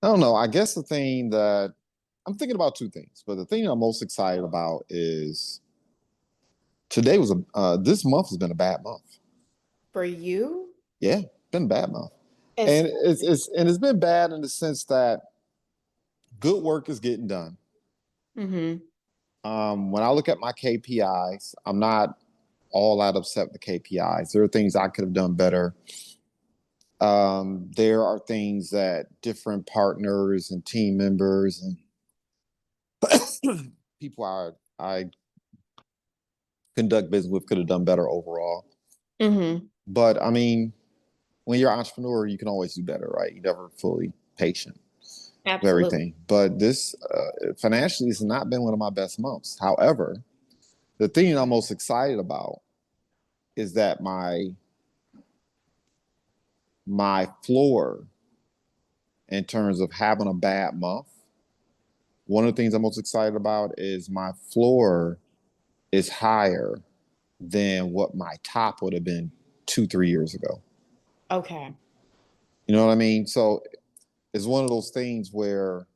I don't know. I guess the thing that I'm thinking about two things, but the thing I'm most excited about is this month has been a bad month. For you? Yeah, been a bad month. And Especially. it's been bad in the sense that good work is getting done. Mm-hmm. When I look at my KPIs, I'm not all out upset with the KPIs. There are things I could have done better. There are things that different partners and team members and people I conduct business with could have done better overall. Mm-hmm. But I mean, when you're an entrepreneur, you can always do better, right? You're never fully patient with Absolutely. everything. But this financially has not been one of my best months. However, the thing I'm most excited about is that my floor in terms of having a bad month. One of the things I'm most excited about is my floor is higher than what my top would have been 2, 3 years ago. Okay. You know what I mean? So it's one of those things where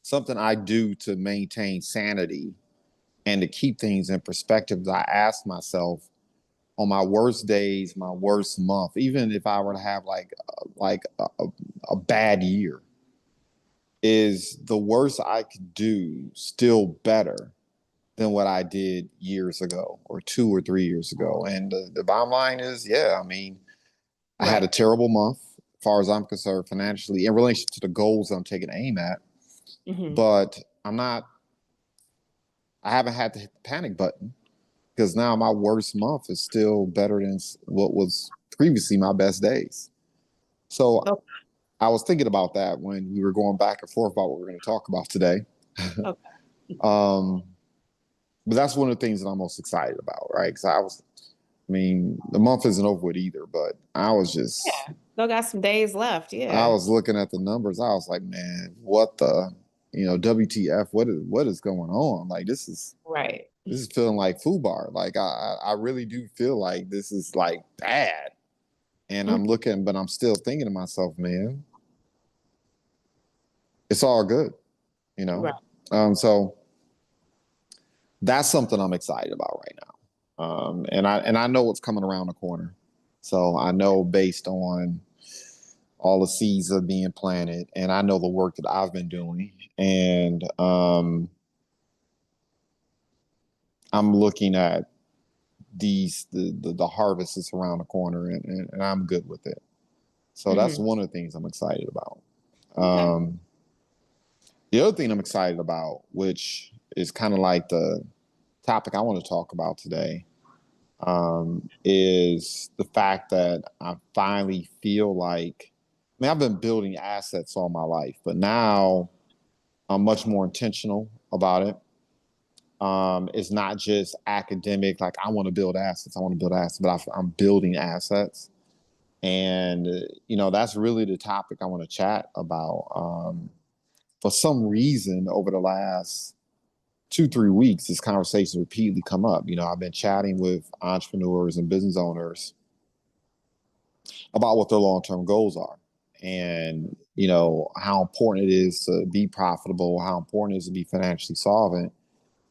something I do to maintain sanity and to keep things in perspective, I ask myself on my worst days, my worst month, even if I were to have like a bad year, is the worst I could do still better than what I did years ago or 2 or 3 years ago? And the bottom line is, yeah, I mean, I had a Right. terrible month as far as I'm concerned financially in relation to the goals I'm taking aim at, Mm-hmm. but I haven't had to hit the panic button because now my worst month is still better than what was previously my best days. So Okay. I was thinking about that when we were going back and forth about what we're going to talk about today. Okay. um, but that's one of the things that I'm most excited about, right? Because I mean, the month isn't over with either, but Yeah. Still got some days left. I Yeah. was looking at the numbers. I was like, man, what the, WTF? What is going on? Like, Right. this is feeling like FUBAR. Like, I really do feel like this is like bad. And I'm Mhm. looking, but I'm still thinking to myself, man, it's all good, you know. Right. So that's something I'm excited about right now. And I know what's coming around the corner. So I know based on all the seeds that are being planted, and I know the work that I've been doing, and I'm looking at the harvest is around the corner, and I'm good with it. So that's Hmm. one of the things I'm excited about. Okay. Um, the other thing I'm excited about, which is kind of like the topic I want to talk about today, is the fact that I finally feel like, I mean, I've been building assets all my life, but now I'm much more intentional about it. It's not just academic, like I want to build assets, I want to build assets, but I'm building assets. And, that's really the topic I want to chat about. For some reason, over the last 2, 3 weeks, this conversation repeatedly come up. I've been chatting with entrepreneurs and business owners about what their long-term goals are and how important it is to be profitable, how important it is to be financially solvent.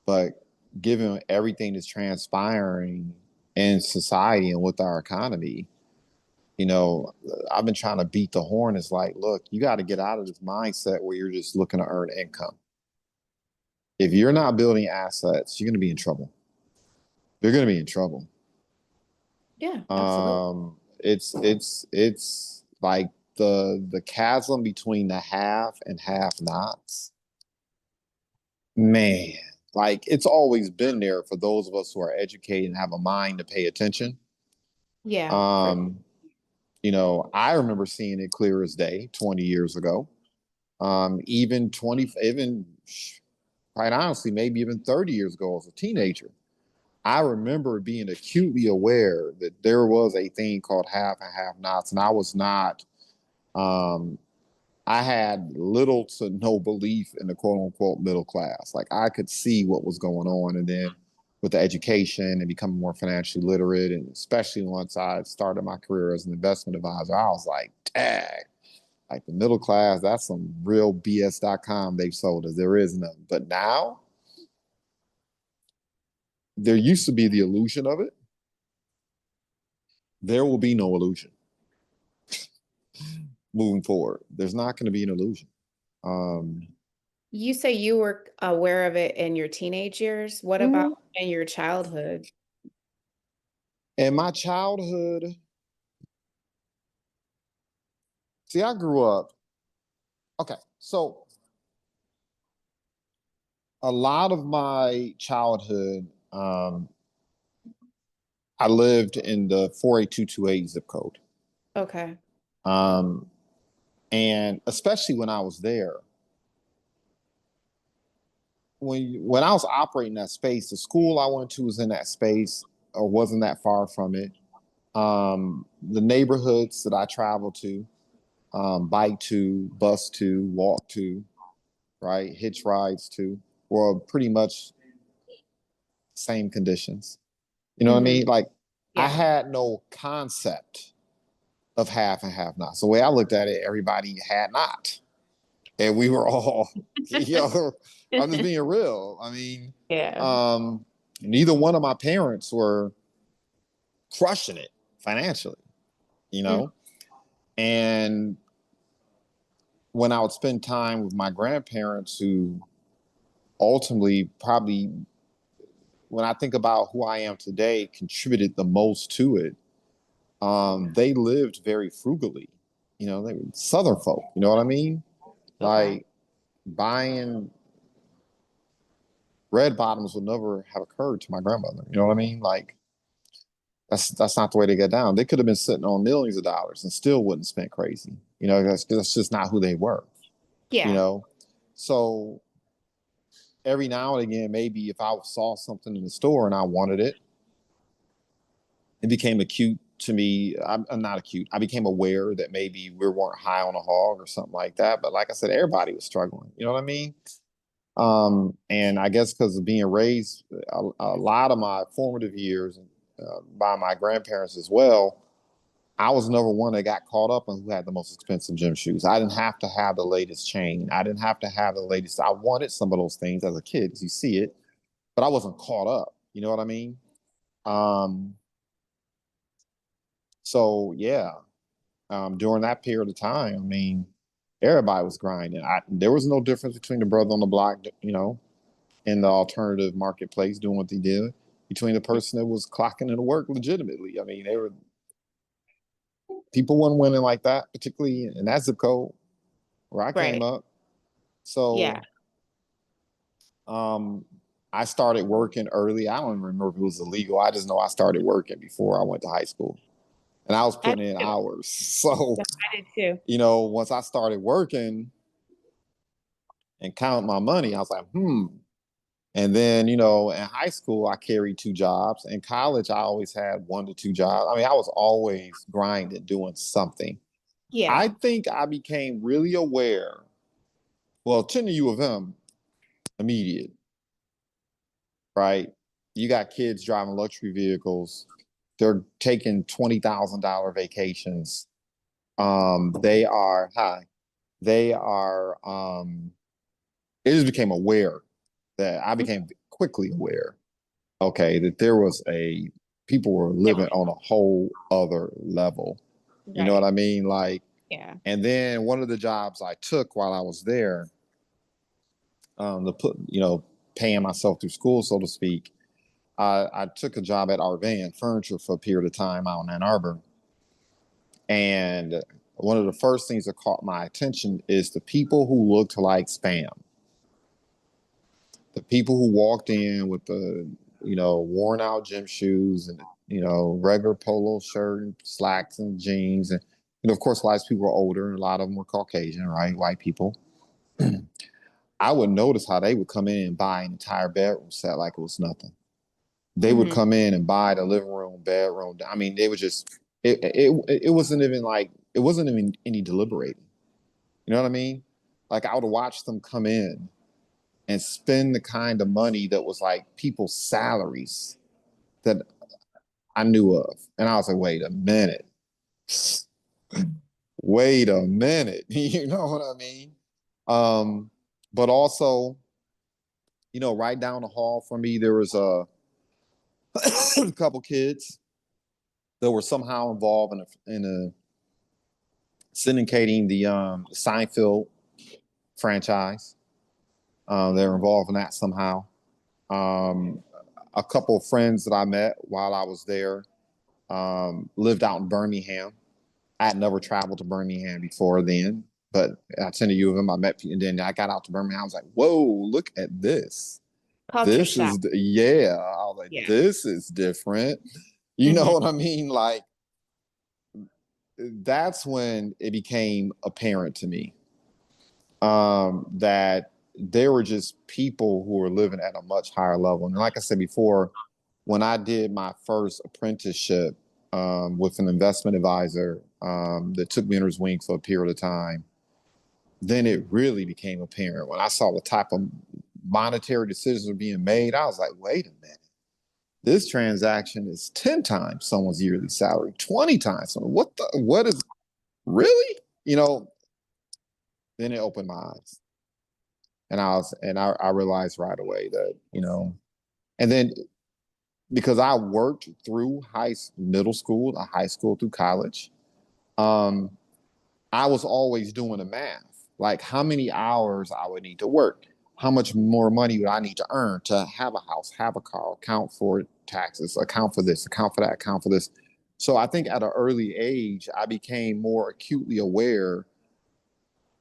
But given everything that's transpiring in society and with our economy, you know I've been trying to beat the horn. It's like, look, you got to get out of this mindset where you're just looking to earn income. If you're not building assets, you're going to be in trouble. You're going to be in trouble. Yeah, absolutely. It's like the chasm between the have and have nots. Man, like it's always been there for those of us who are educated and have a mind to pay attention. Yeah, for Um, I remember seeing it clear as day 20 years ago. Even quite honestly, maybe even 30 years ago as a teenager. I remember being acutely aware that there was a thing called have and have nots, and I was not. Um, I had little to no belief in the quote unquote middle class. Like I could see what was going on, and then with the education and becoming more financially literate, and especially once I started my career as an investment advisor, I was like, dang. Like the middle class, that's some real BS.com they've sold us. There is none. But now there used to be the illusion of it. There will be no illusion moving forward. There's not going to be an illusion. You say you were aware of it in your teenage years. What about in your childhood? In my childhood, see, I grew up. Okay, so a lot of my childhood, I lived in the 48228 zip code. Okay. And especially when I was there, when I was operating that space, the school I went to was in that space or wasn't that far from it. The neighborhoods that I traveled to, bike to, bus to, walk to, right, hitch rides to, were pretty much same conditions. You know what I mean? Like I had no concept of have and have not. So the way I looked at it, everybody had not. And we were all, I'm just being real. I mean, neither one of my parents were crushing it financially, And when I would spend time with my grandparents, who ultimately probably, when I think about who I am today, contributed the most to it, they lived very frugally. They were Southern folk, you know what I mean? Like buying red bottoms would never have occurred to my grandmother. You know what I mean? Like that's not the way they get down. They could have been sitting on millions of dollars and still wouldn't spend crazy. That's just not who they were. Yeah. So every now and again, maybe if I saw something in the store and I wanted it, it became acute to me. I'm not acute. I became aware that maybe we weren't high on a hog or something like that. But like I said, everybody was struggling. You know what I mean? And I guess because of being raised a lot of my formative years by my grandparents as well, I was never one that got caught up on who had the most expensive gym shoes. I didn't have to have the latest chain. I didn't have to have the latest. I wanted some of those things as a kid because you see it, but I wasn't caught up. You know what I mean? So yeah, during that period of time, I mean, everybody was grinding. There was no difference between the brother on the block, in the alternative marketplace doing what they did, between the person that was clocking into work legitimately. I mean, people weren't winning like that, particularly in that zip code where I came up. So I started working early. I don't even remember if it was illegal. I just know I started working before I went to high school. And I was putting in hours. So, I did too. Once I started working and counting my money, I was like, And then, in high school, I carried 2 jobs. In college, I always had 1 to 2 jobs. I mean, I was always grinding, doing something. Yeah. I think I became really aware. Well, attending U of M, immediate, right? You got kids driving luxury vehicles. They're taking $20,000 vacations. They are high. They are. It just became aware that I became quickly aware. Okay, that there was people were living on a whole other level. You know what I mean? Like, and then one of the jobs I took while I was there, to put, paying myself through school, so to speak, I took a job at Arvan Furniture for a period of time out in Ann Arbor. And one of the first things that caught my attention is the people who looked like spam. The people who walked in with the, worn out gym shoes and, regular polo shirt and slacks and jeans. And, of course, a lot of people were older and a lot of them were Caucasian, right? White people. I would notice how they would come in and buy an entire bedroom set like it was nothing. They would come in and buy the living room, bedroom. I mean, they would just, it wasn't even like, it wasn't even any deliberating. You know what I mean? Like I would watch them come in and spend the kind of money that was like people's salaries that I knew of. And I was like, wait a minute. wait a minute. You know what I mean? Um, but also, right down the hall from me, there was a couple kids that were somehow involved in a syndicating the Seinfeld franchise. They're involved in that somehow. Um, a couple of friends that I met while I was there lived out in Birmingham. I had never traveled to Birmingham before then, but I attended U of M. I met people, and then I got out to Birmingham. I was like, "Whoa, look at this! Culture This shock. is yeah." I was like, Yeah. "This is different." You know Hmm. what I mean? Like that's when it became apparent to me that there were just people who were living at a much higher level. And like I said before, when I did my first apprenticeship with an investment advisor that took me under his wing for a period of time, then it really became apparent. When I saw the type of monetary decisions were being made, I was like, wait a minute. This transaction is 10 times someone's yearly salary, 20 times. What is really? You know, then it opened my eyes. And I realized right away that, and then because I worked through middle school, high school through college, um, I was always doing the math, like how many hours I would need to work, how much more money would I need to earn to have a house, have a car, account for taxes, account for this, account for that, account for this. So I think at an early age, I became more acutely aware,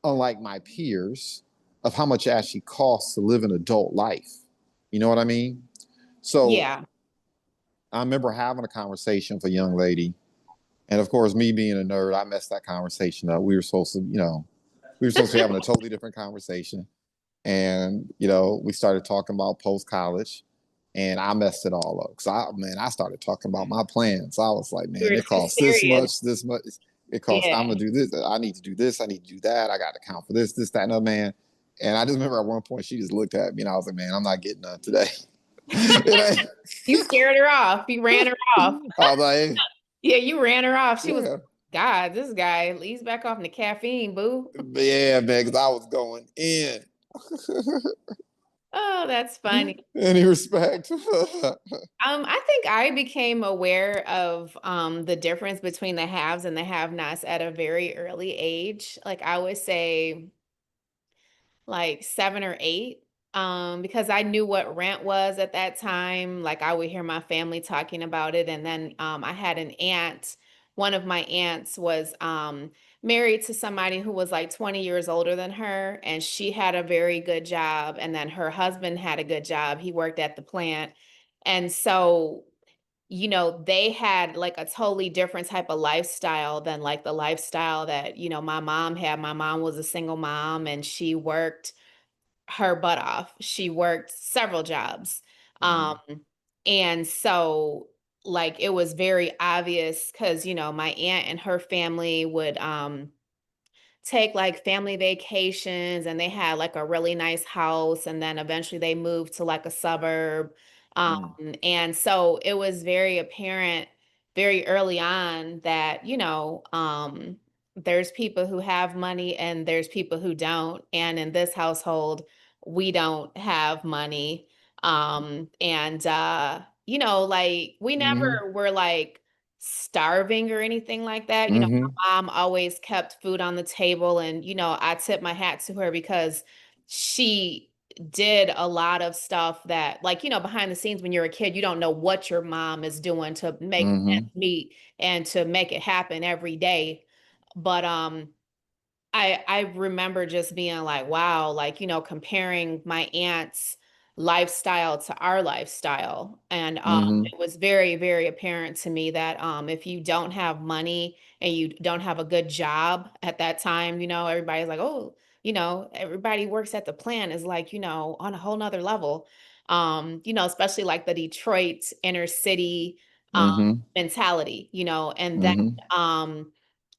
unlike my peers, of how much it actually costs to live an adult life. You know what I mean? So Yeah. I remember having a conversation with a young lady. And of course, me being a nerd, I messed that conversation up. We were supposed to be having a totally different conversation. And, we started talking about post college and I messed it all up. I started talking about my plans. I was like, You man, were it too costs serious. this much. It costs, I'm Yeah. going to do this. I need to do this. I need to do that. I got to account for this, that, and other, man. And I just remember at one point she just looked at me and I was like, man, I'm not getting none today. You scared her off. You ran her off. I was like, Yeah, you ran her off. She was, yeah. God, this guy, he's back off the caffeine, boo. Yeah, man, because I was going in. Oh, that's funny. Any respect. I think I became aware of the difference between the haves and the have-nots at a very early age. Like I would say like 7 or 8, because I knew what rent was at that time. Like I would hear my family talking about it. And then I had an aunt. One of my aunts was married to somebody who was like 20 years older than her, and she had a very good job. And then her husband had a good job. He worked at the plant. And so they had like a totally different type of lifestyle than like the lifestyle that, my mom had. My mom was a single mom and she worked her butt off. She worked several jobs. Mm-hmm. Um, and so like it was very obvious because, my aunt and her family would take like family vacations, and they had like a really nice house, and then eventually they moved to like a suburb. um Mm-hmm. and so it was very apparent very early on that there's people who have money and there's people who don't, and in this household we don't have money. And like we Mm-hmm. never were like starving or anything like that. Mm-hmm. Mom always kept food on the table, and I tip my hat to her because she did a lot of stuff that, like, behind the scenes when you're a kid, you don't know what your mom is doing to make ends Mm-hmm. meet and to make it happen every day. But I remember just being like, wow, like, comparing my aunt's lifestyle to our lifestyle. And Mm-hmm. it was very, very apparent to me that if you don't have money and you don't have a good job at that time, everybody's like, oh, everybody works at the plant is like, on a whole nother level. Especially like the Detroit inner city um Mm-hmm. mentality, and then Mm-hmm. um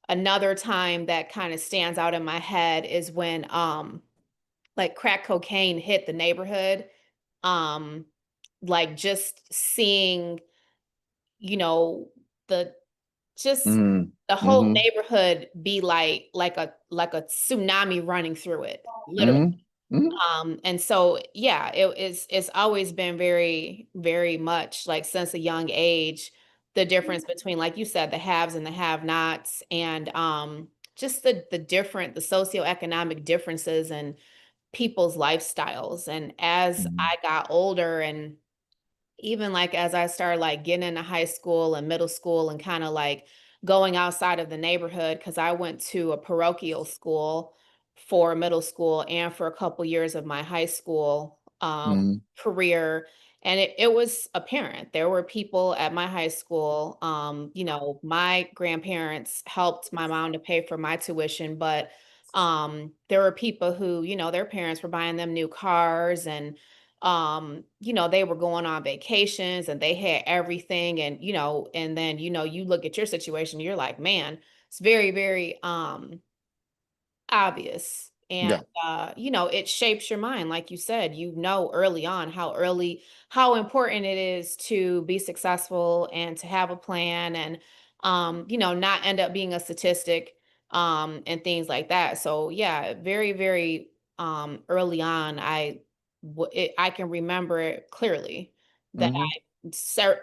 another time that kind of stands out in my head is when like crack cocaine hit the neighborhood. um like just seeing, you know the just Mm, the whole mm-hmm, neighborhood be like a tsunami running through it, literally. mm-hmm, mm-hmm, And so yeah, it's always been very, very much like since a young age, the difference between, like you said, the haves and the have-nots, and just the socioeconomic differences and people's lifestyles. And as I got older, and even like as I started like getting into high school and middle school and kind of like going outside of the neighborhood, because I went to a parochial school for middle school and for a couple years of my high school mm-hmm, career. And it was apparent. There were people at my high school, my grandparents helped my mom to pay for my tuition, but there were people who, their parents were buying them new cars, and they were going on vacations and they had everything. And and then you look at your situation, you're like, man, it's very, very obvious. And yeah, it shapes your mind. Like you said, early on how important it is to be successful and to have a plan, and not end up being a statistic, and things like that. So yeah, very, very early on, I can remember it clearly that mm-hmm,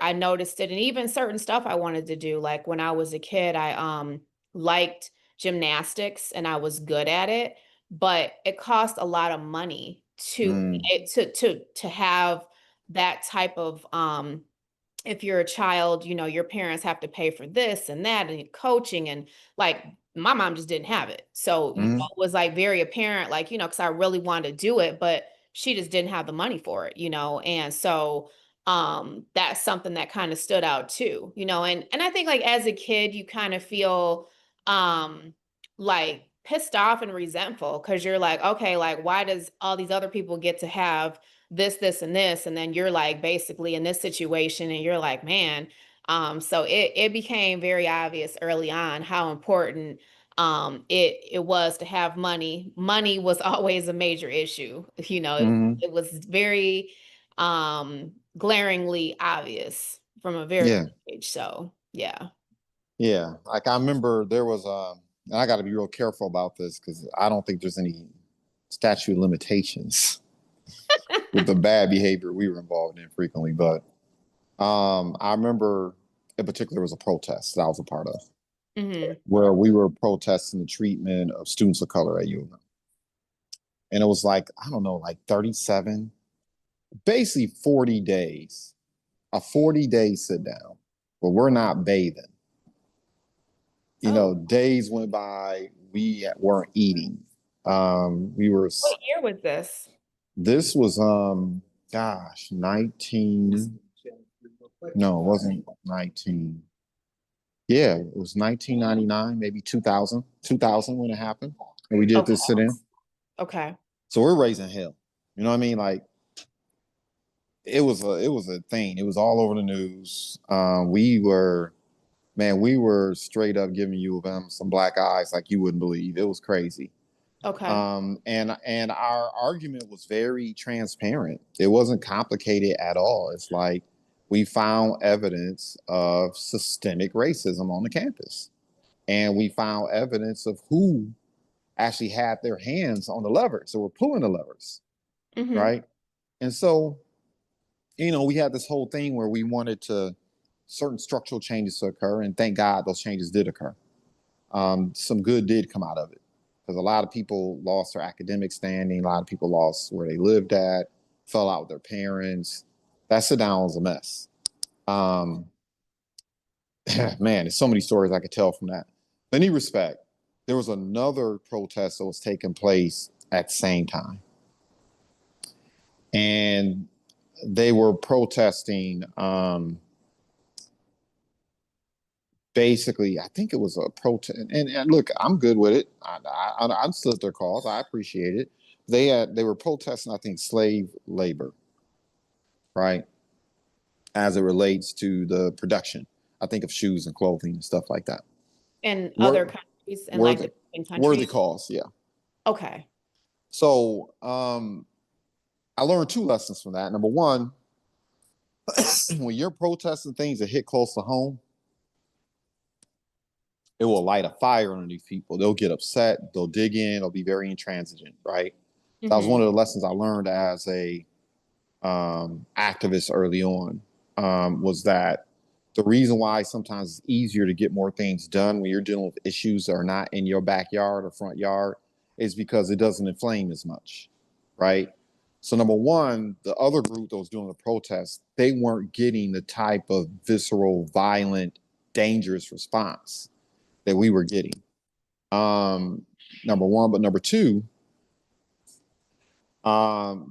I noticed it. And even certain stuff I wanted to do, like when I was a kid, I liked gymnastics and I was good at it, but it cost a lot of money to mm, to have that type of if you're a child, your parents have to pay for this and that and coaching, and like my mom just didn't have it. So, mm-hmm, it was like very apparent, like, because I really wanted to do it, but she just didn't have the money for it, and so that's something that kind of stood out too, and I think like as a kid, you kind of feel like pissed off and resentful because you're like, okay, like why does all these other people get to have this, and this, and then you're like basically in this situation, and you're like, man. So it became very obvious early on how important it was to have money. Money was always a major issue. mm-hmm. It was very glaringly obvious from a very Yeah, young age. So yeah. yeah. Like I remember there was and I got to be real careful about this because I don't think there's any statute of limitations with the bad behavior we were involved in frequently. But I remember in particular was a protest that I was a part of Hmm. where we were protesting the treatment of students of color at UNM. And it was like, I don't know, like 37, basically 40 days, a 40-day sit down, but we're not bathing. Oh, Days went by, we weren't eating. We were, what year was this? this was, gosh, 19, no, it wasn't 19. Yeah, it was 1999, maybe 2000 when it happened. And we did Okay. this sit in. Okay. So we're raising hell. You know what I mean? Like it was a thing. It was all over the news. We were straight up giving U of M some black eyes like you wouldn't believe. It was crazy. Okay. And our argument was very transparent. It wasn't complicated at all. It's like we found evidence of systemic racism on the campus, and we found evidence of who actually had their hands on the levers, so we're pulling the levers, Hmm. right? And so, we had this whole thing where we wanted to certain structural changes to occur, and thank God those changes did occur. Some good did come out of it because a lot of people lost their academic standing, a lot of people lost where they lived at, fell out with their parents. That sit down was a mess. Um, man, there's so many stories I could tell from that. In any respect, there was another protest that was taking place at the same time, and they were protesting. Basically, I think it was a protest. And look, I'm good with it. I stood their cause. I appreciate it. They were protesting, I think, slave labor, right, as it relates to the production. I think of shoes and clothing and stuff like that. In other Wor- countries, and like worthy, developing worthy countries. cause, yeah. Okay. So I learned two lessons from that. Number one, when you're protesting things that hit close to home, it will light a fire underneath people. They'll get upset, they'll dig in, they'll be very intransigent, right? That was one Mm-hmm. of the lessons I learned as a activist early on, was that the reason why sometimes it's easier to get more things done when you're dealing with issues that are not in your backyard or front yard is because it doesn't inflame as much, right? So number one, the other group that was doing the protest, they weren't getting the type of visceral, violent, dangerous response that we were getting. Um, Number one, but number two,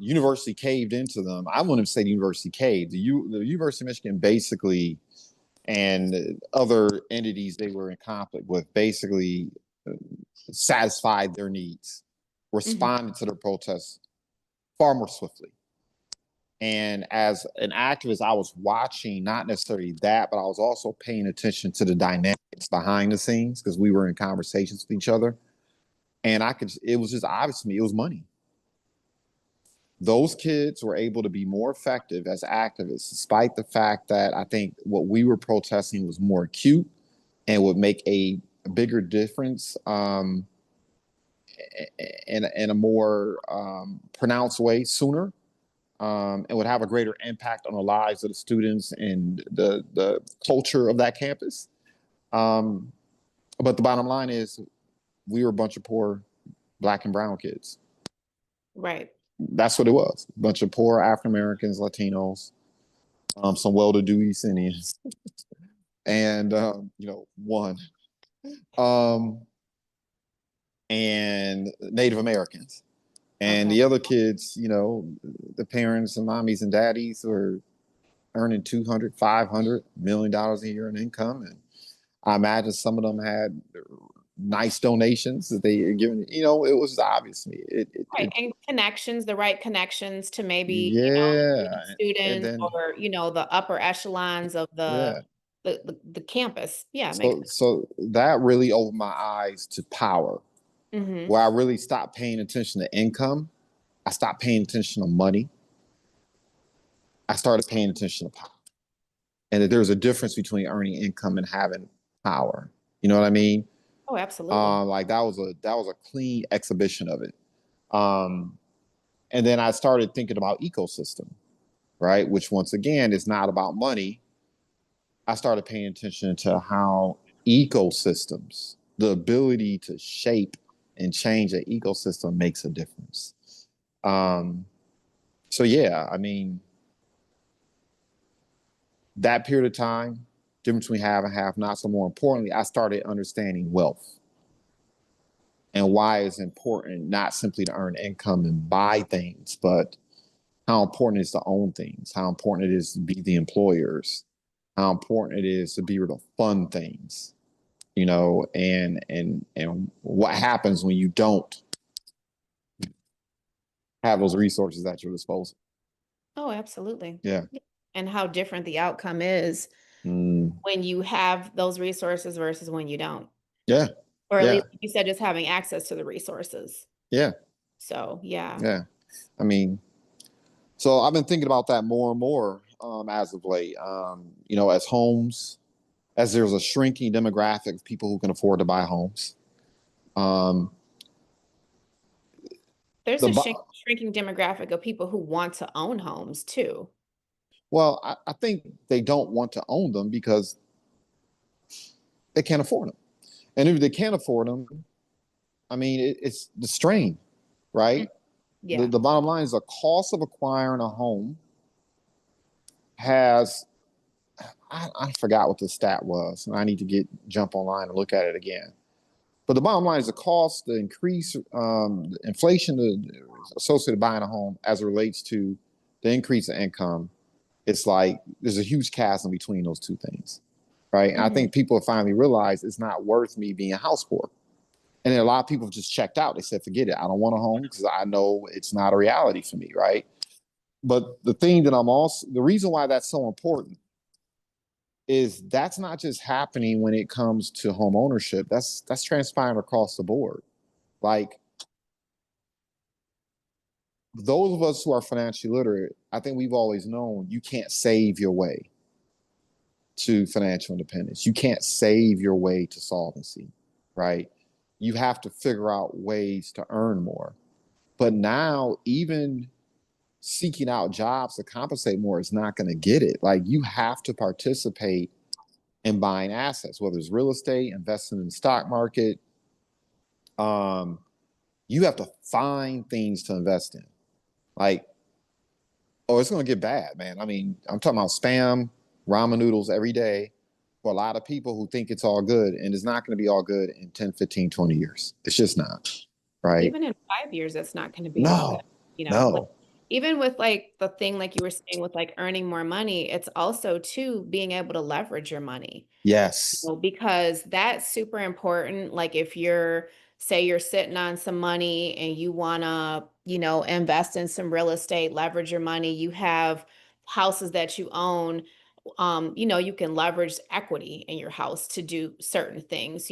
university caved into them. I wouldn't say the university caved. The University of Michigan basically, and other entities they were in conflict with, basically satisfied their needs, Mm-hmm. responded to their protests far more swiftly. And as an activist, I was watching not necessarily that, but I was also paying attention to the dynamics behind the scenes because we were in conversations with each other. And it was just obvious to me, it was money. Those kids were able to be more effective as activists, despite the fact that I think what we were protesting was more acute and would make a bigger difference, in a more pronounced way sooner, and would have a greater impact on the lives of the students and the culture of that campus. Um, but the bottom line is, we were a bunch of poor Black and brown kids. Right. That's what it was. A bunch of poor African Americans, Latinos, some well-to-do East Indians, and one, um, and Native Americans. And Okay. the other kids, the parents and mommies and daddies were earning 200, 500 million dollars a year in income. And I imagine some of them had nice donations that they had given. It was obvious to me. Right. And connections, the right connections to maybe, Yeah. And students then, or, the upper echelons of yeah. the campus. Yeah, it makes So that really opened my eyes to power, sense. Mm-hmm. where I really stopped paying attention to income. I stopped paying attention to money. I started paying attention to power. And that there's a difference between earning income and having power. You know what I mean? Oh, absolutely. Like that was a clean exhibition of it. Um, and then I started thinking about ecosystem, right? Which once again is not about money. I started paying attention to how ecosystems, the ability to shape and change an ecosystem makes a difference. Um, so yeah, I mean, that period of time, difference between have and have not. So more importantly, I started understanding wealth and why it's important not simply to earn income and buy things, but how important it is to own things, how important it is to be the employers, how important it is to be able to fund things, and what happens when you don't have those resources at your disposal. Oh, absolutely. Yeah. Yeah. And how different the outcome is Mm, when you have those resources versus when you don't. yeah. Or at Yeah. least like you said, just having access to the resources. Yeah. So yeah. Yeah. I mean, so I've been thinking about that more and more, as of late. As there's a shrinking demographic of people who can afford to buy homes. Um, There's the a bu- shrinking demographic of people who want to own homes too. well, I think they don't want to own them because they can't afford them, and if they can't afford them, I mean, it's the strain, Mm. right? The Yeah. the bottom line is the cost of acquiring a home has I forgot what the stat was. I need to jump online and look at it again. But the bottom line is the cost, the increase, the inflation associated with buying a home as it relates to the increase in income. It's like there's a huge chasm between those two things, right? And I Hmm. think people have finally realized it's not worth me being house poor. And then a lot of people have just checked out. They said, forget it. I don't want a home because I know it's not a reality for me, right? But the reason why that's so important is that's not just happening when it comes to home ownership. That's transpiring across the board. Like those of us who are financially literate, I think we've always known you can't save your way. to financial independence. You can't save your way to solvency, right? You have to figure out ways to earn more. But now, even seeking out jobs to compensate more is not going to get it. Like, you have to participate in buying assets, whether it's real estate, investing in the stock market. Um, you have to find things to invest in. Like, oh, it's going to get bad, man. I mean, I'm talking about spam, ramen noodles every day for a lot of people who think it's all good, and it's not going to be all good in 10, 15, 20 years. It's just not, right? Even in 5 years, that's not going to be all good. No, Like no. even with like the thing, like you were saying, with like earning more money, it's also too being able to leverage your money. Yes. Because that's super important. Like if you're, say you're sitting on some money and you want to, invest in some real estate, leverage your money, you have houses that you own, you can leverage equity in your house to do certain things.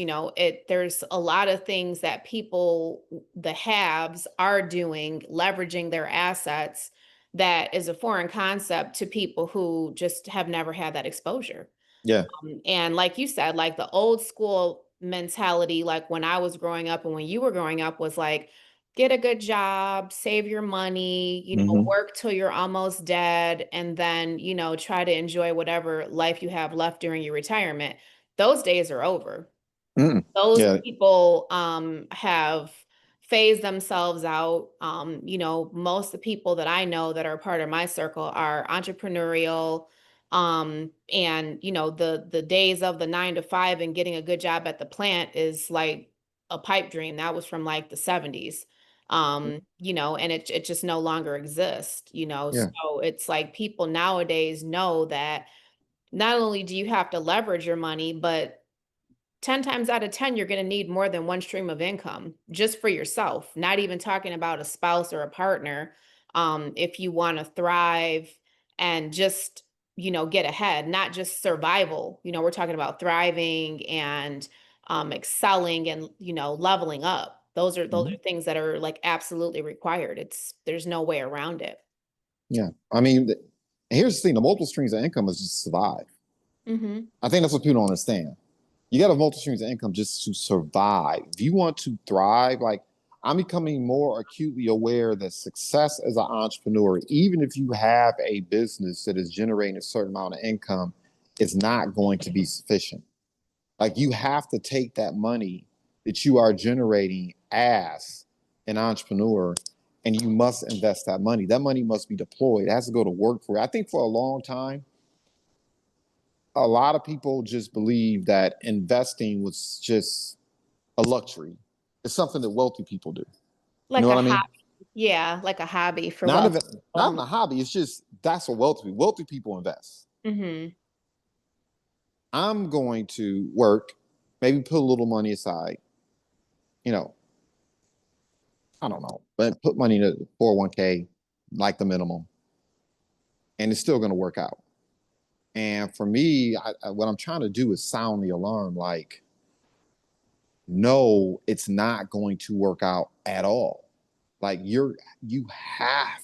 There's a lot of things that people, the haves, are doing, leveraging their assets, that is a foreign concept to people who just have never had that exposure. Yeah. And like you said, like the old school mentality, like when I was growing up and when you were growing up, was like, get a good job, save your money, Hmm. work till you're almost dead, and then, try to enjoy whatever life you have left during your retirement. Those days are over. Mm. Those Yeah. people have phased themselves out. Most of the people that I know that are part of my circle are entrepreneurial. And the days of the 9 to 5 and getting a good job at the plant is like a pipe dream. That was from like the 70s. And it just no longer exists. Yeah. So it's like people nowadays know that not only do you have to leverage your money, but 10 times out of 10, you're going to need more than one stream of income just for yourself, not even talking about a spouse or a partner. If you want to thrive and just, get ahead, not just survival, we're talking about thriving and excelling and, leveling up. Those are Hmm. things that are like absolutely required. There's no way around it. Yeah. I mean, here's the thing: the multiple streams of income is just survive. Hmm. I think that's what people don't understand. You got to have multiple streams of income just to survive. If you want to thrive, like, I'm becoming more acutely aware that success as an entrepreneur, even if you have a business that is generating a certain amount of income, is not going to be sufficient. Like, you have to take that money that you are generating as an entrepreneur, and you must invest that money. That money must be deployed. It has to go to work for it. I think for a long time, a lot of people just believe that investing was just a luxury. It's something that wealthy people do. You know Like what a I mean? hobby. Yeah, like a hobby for Not wealthy even not in people. a hobby. It's just that's what wealthy people invest. Hmm. I'm going to work, maybe put a little money aside. You know, I don't know, but put money in a 401k, like the minimum, and it's still going to work out. And for me, what I'm trying to do is sound the alarm. Like, no, it's not going to work out at all. Like, you have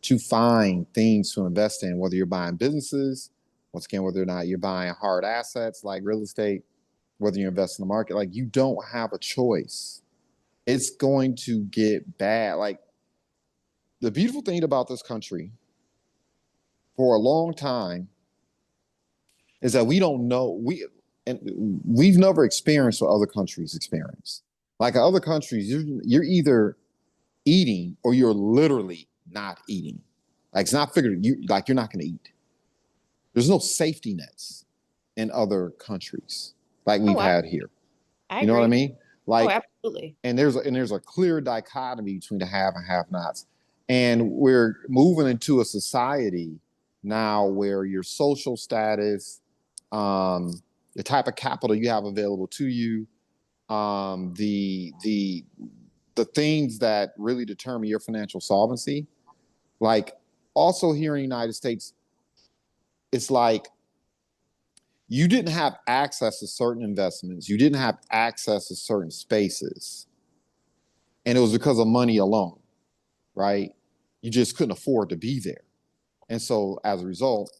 to find things to invest in, whether you're buying businesses, once again, whether or not you're buying hard assets like real estate, whether you invest in the market, like, you don't have a choice. It's going to get bad. Like, the beautiful thing about this country for a long time is that we don't know we've never experienced what other countries experience. Like, in other countries, you're either eating or you're literally not eating. Like, it's not figured you like you're not going to eat. There's no safety nets in other countries like Oh, we've had here. I You know what I agree. mean? Oh, Like, absolutely. and there's a clear dichotomy between the have and have nots. And we're moving into a society now where your social status, um, the type of capital you have available to you, the things that really determine your financial solvency. Like, also here in the United States, it's like you didn't have access to certain investments, you didn't have access to certain spaces, and it was because of money alone, right? You just couldn't afford to be there. And so as a result,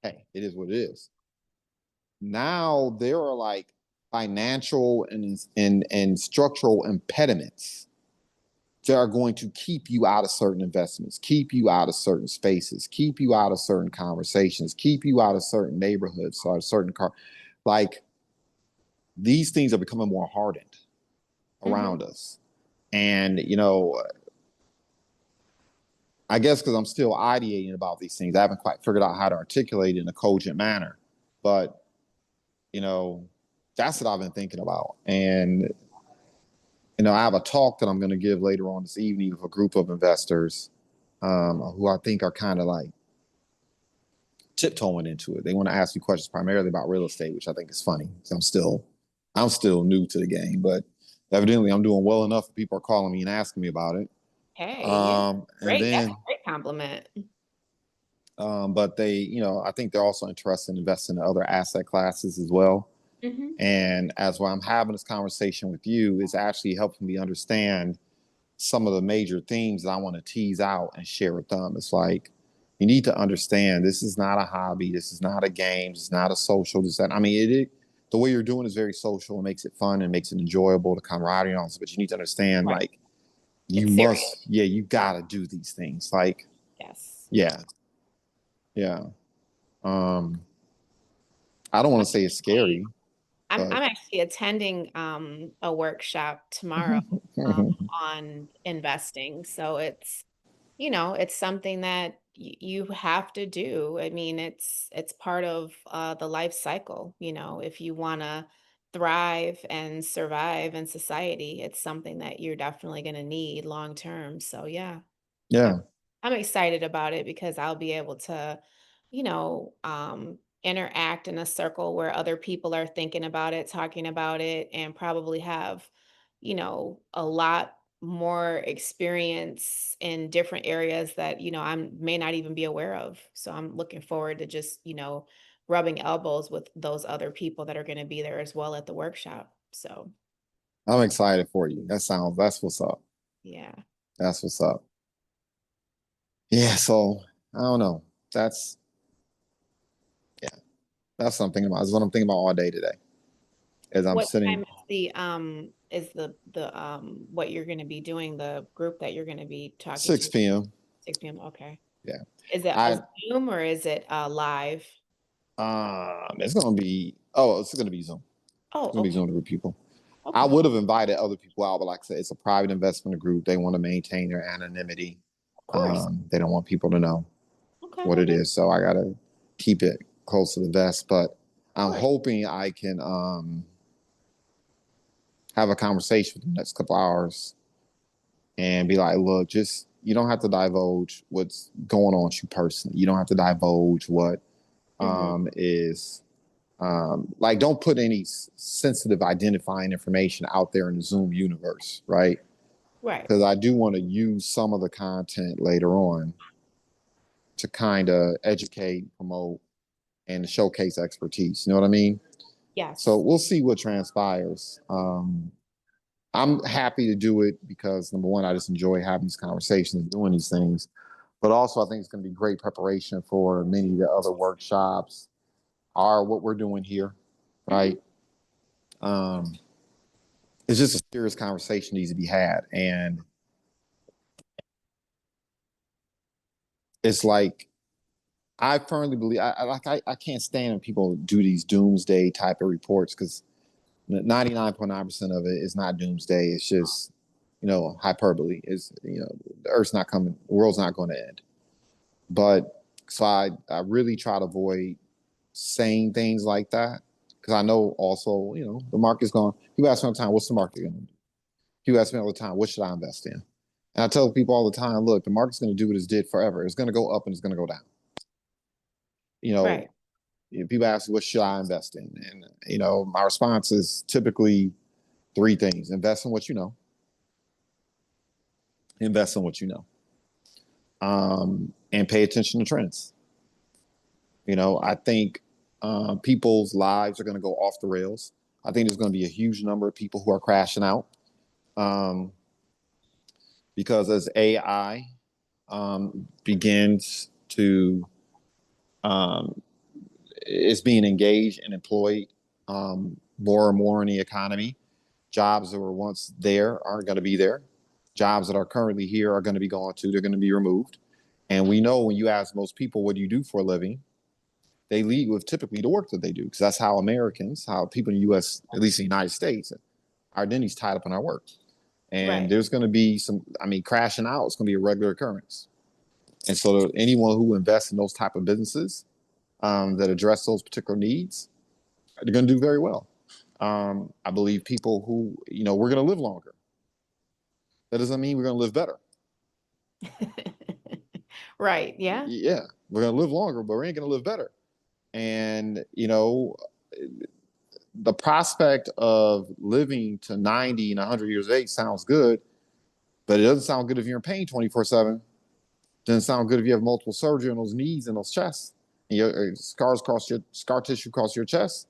hey, it is what it is. Now there are like financial and structural impediments that are going to keep you out of certain investments, keep you out of certain spaces, keep you out of certain conversations, keep you out of certain neighborhoods or certain like these things are becoming more hardened Mm-hmm. around us. And, you know, I guess because I'm still ideating about these things, I haven't quite figured out how to articulate it in a cogent manner. But, you know, that's what I've been thinking about. And, you know, I have a talk that I'm going to give later on this evening with a group of investors who I think are kind of like tiptoeing into it. They want to ask you questions primarily about real estate, which I think is funny. So I'm still new to the game, but evidently I'm doing well enough. People are calling me and asking me about it. Hey, yeah, And great. That's a then, great compliment. but they, you know, I think they're also interested in investing in other asset classes as well. Mm-hmm. And as why I'm having this conversation with you is actually helping me understand some of the major themes that I want to tease out and share with them. It's like, you need to understand this is not a hobby. This is not a game. It's not a social. This, that. I mean, the way you're doing is very social and makes it fun and makes it enjoyable, the camaraderie and all this, but you need to understand, Right. like, you It's serious. must, yeah, you got to do these things. Like, Yes. yeah, yeah. Um, I don't want to say it's scary, I'm but actually attending a workshop tomorrow um, on investing. So it's, you know, it's something that you have to do. I mean, it's part of the life cycle, you know, if you want to thrive and survive in society, it's something that you're definitely going to need long term. So yeah, I'm yeah, I'm excited about it because I'll be able to, you know, interact in a circle where other people are thinking about it, talking about it, and probably have, you know, a lot more experience in different areas that, you know, I may not even be aware of. So I'm looking forward to just, you know, rubbing elbows with those other people that are going to be there as well at the workshop. So, I'm excited for you. That's what's up. yeah. That's what's up. Yeah, so I don't know. That's yeah, that's something about. That's what I'm thinking about all day today. As I'm What sitting time is the what you're gonna be doing, the group that you're gonna be talking to? 6 p.m. 6 PM, okay. Yeah, Is it a I Zoom or is it live? it's gonna be. Oh, it's gonna be Zoom. Oh, It's gonna be okay, Zoom with people. I okay. would have invited other people out, but like I said, it's a private investment group. They want to maintain their anonymity. Of course. They don't want people to know Okay, what well it then, is, so I gotta keep it close to the vest. But of I'm course. hoping I can have a conversation for the next couple hours and be like, look, just you don't have to divulge what's going on with you personally. You don't have to divulge what Mhm. is like, don't put any sensitive identifying information out there in the Zoom universe, right? Right. Because I do want to use some of the content later on to kind of educate, promote, and showcase expertise. You know what I mean? So Yes. we'll see what transpires. I'm happy to do it because number one, I just enjoy having these conversations, doing these things. But also, I think it's going to be great preparation for many of the other workshops, are what we're doing here, Mhm. right? Um, it's just a serious conversation needs to be had, and it's like I firmly believe I can't stand when people do these doomsday type of reports because 99.9% of it is not doomsday. It's just, you know, hyperbole. Is, you know, the Earth's not coming, the world's not going to end. But so I really try to avoid saying things like that because I know also, you know, the market's going. People ask me all the time, what's the market going to do? People ask me all the time, what should I invest in? And I tell people all the time, look, the market's going to do what it's did forever. It's going to go up and it's going to go down. You Right. know, people ask, what should I invest in? And, you know, my response is typically three things: invest in what you know, invest in what you know, and pay attention to trends. You know, I think people's lives are going to go off the rails. I think there's going to be a huge number of people who are crashing out um, because as AI begins to um, is being engaged and employed more and more in the economy. Jobs that were once there aren't going to be there. Jobs that are currently here are going to be gone too. They're going to be removed. And we know when you ask most people, what do you do for a living? They lead with typically the work that they do, because that's how Americans, how people in the U.S., at least in the United States, our identity's tied up in our work. And Right. there's going to be some, I mean, crashing out is going to be a regular occurrence. And so anyone who invests in those type of businesses that address those particular needs, they're going to do very well. I believe people who, we're going to live longer. That doesn't mean we're going to live better. Right. Yeah. Yeah, we're going to live longer, but we ain't going to live better. And, the prospect of living to 90 and 100 years of age sounds good, but it doesn't sound good if you're in pain 24/7. Doesn't sound good if you have multiple surgery on those knees and those chests, and your scar tissue across your chest.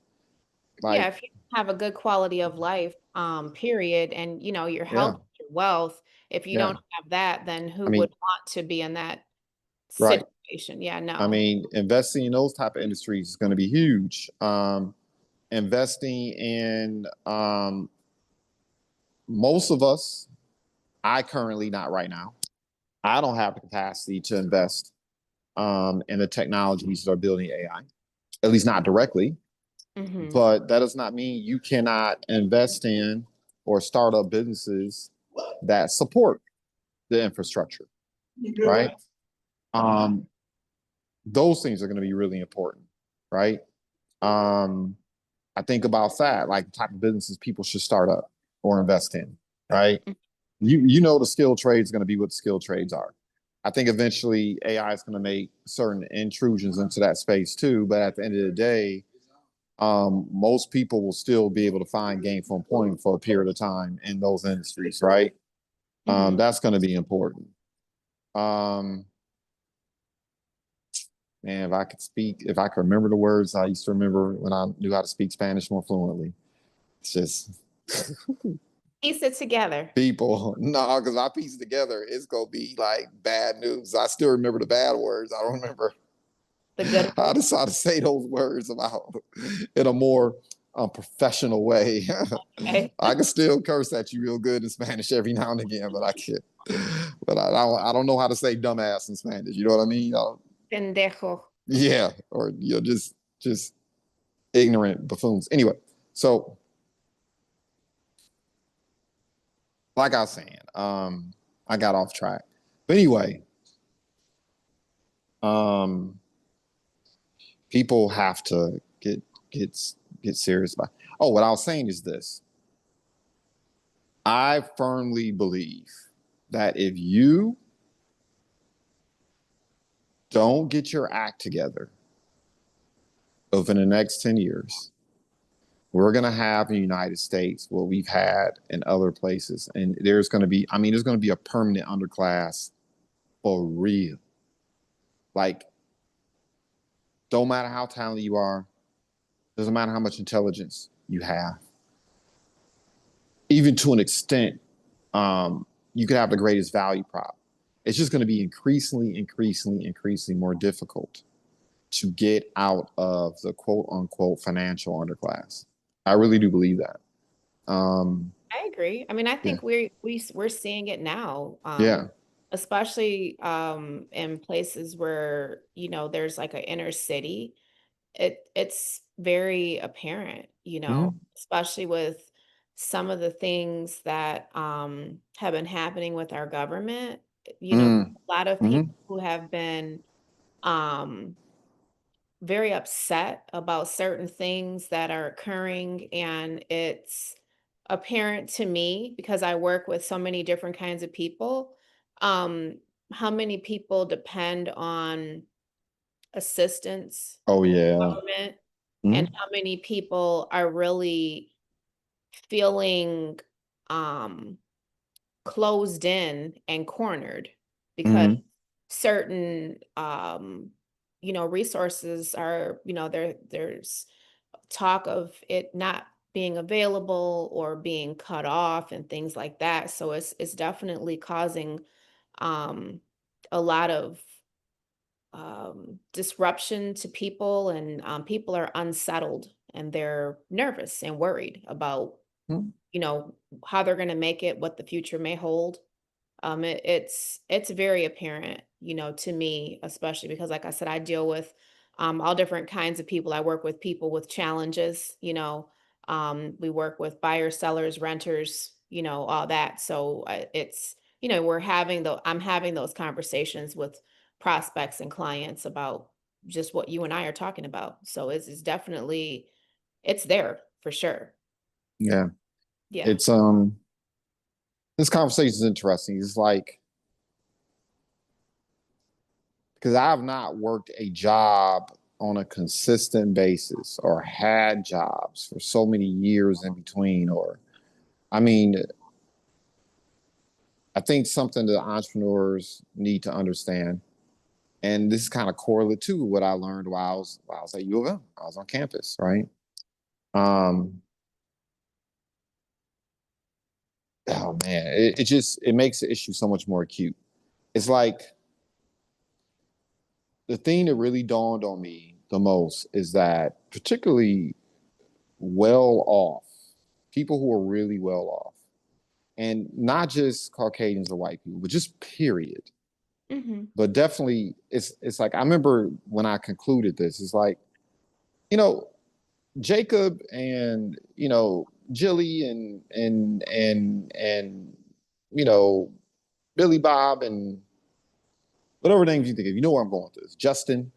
Yeah. Like, If you have a good quality of life, period, and your yeah, health, your wealth, if you yeah. don't have that, then who I mean, would want to be in that right. situation? Yeah, I no. mean, investing in those type of industries is going to be huge. Investing in most of us, I currently not right now. I don't have the capacity to invest in the technologies that are building AI, at least not directly. Hmm. But that does not mean you cannot invest in or start up businesses that support the infrastructure, right? Um, those things are going to be really important, right? Um, I think about that, like the type of businesses people should start up or invest in, right? You know the skilled trades going to be what the skilled trades are. I think eventually AI is going to make certain intrusions into that space too. But at the end of the day, most people will still be able to find gainful employment for a period of time in those industries, right? Hmm. That's going to be important. Um, Man, if I could remember the words I used to remember when I knew how to speak Spanish more fluently. It's just Piece it together. people. No, because I piece it together, it's gonna be like bad news. I still remember the bad words. I don't remember The good. how to say those words about in a more professional way. Okay. I can still curse at you real good in Spanish every now and again, but I can't. But I don't know how to say dumbass in Spanish. You know what I mean? Pendejo. Yeah, or just ignorant buffoons. Anyway, so like I was saying, I got off track. But anyway, um, people have to get get serious about. Oh, what I was saying is this: I firmly believe that if you don't get your act together over the next 10 years, we're going to have in the United States what we've had in other places. And there's going to be, I mean, there's going to be a permanent underclass for real. Like, don't matter how talented you are, doesn't matter how much intelligence you have, even to an extent, you could have the greatest value prop. It's just going to be increasingly more difficult to get out of the quote unquote financial underclass. I really do believe that. I agree. I mean, I Yeah. think we're seeing it now, Yeah. especially in places where, there's like an inner city. It's very apparent, Mm-hmm. especially with some of the things that have been happening with our government. A lot of Mm-hmm. people who have been um very upset about certain things that are occurring, and it's apparent to me because I work with so many different kinds of people, um, how many people depend on assistance Oh from yeah. government and Mm-hmm. how many people are really feeling um, closed in and cornered because Mm-hmm. certain resources are, there's talk of it not being available or being cut off and things like that. So it's definitely causing um a lot of disruption to people, and people are unsettled and they're nervous and worried about, Hmm. you know, how they're going to make it, what the future may hold. It's very apparent, to me, especially because, like I said, I deal with all different kinds of people. I work with people with challenges. We work with buyers, sellers, renters, all that. So it's I'm having those conversations with prospects and clients about just what you and I are talking about. So it's definitely it's there for sure. Yeah. Yeah. It's this conversation is interesting. It's like, because I've not worked a job on a consistent basis or had jobs for so many years in between, or I mean, I think something that entrepreneurs need to understand, and this is kind of correlate to what I learned while I was at U of M. I was on campus, right? Um, oh man, it makes the issue so much more acute. It's like the thing that really dawned on me the most is that particularly well off people who are really well off, and not just Caucasians or white people, but just period. Hmm. But definitely, it's like I remember when I concluded this. It's like, you know, Jacob and Jilly and Billy Bob and whatever names you think of. You know where I'm going with this. Justin.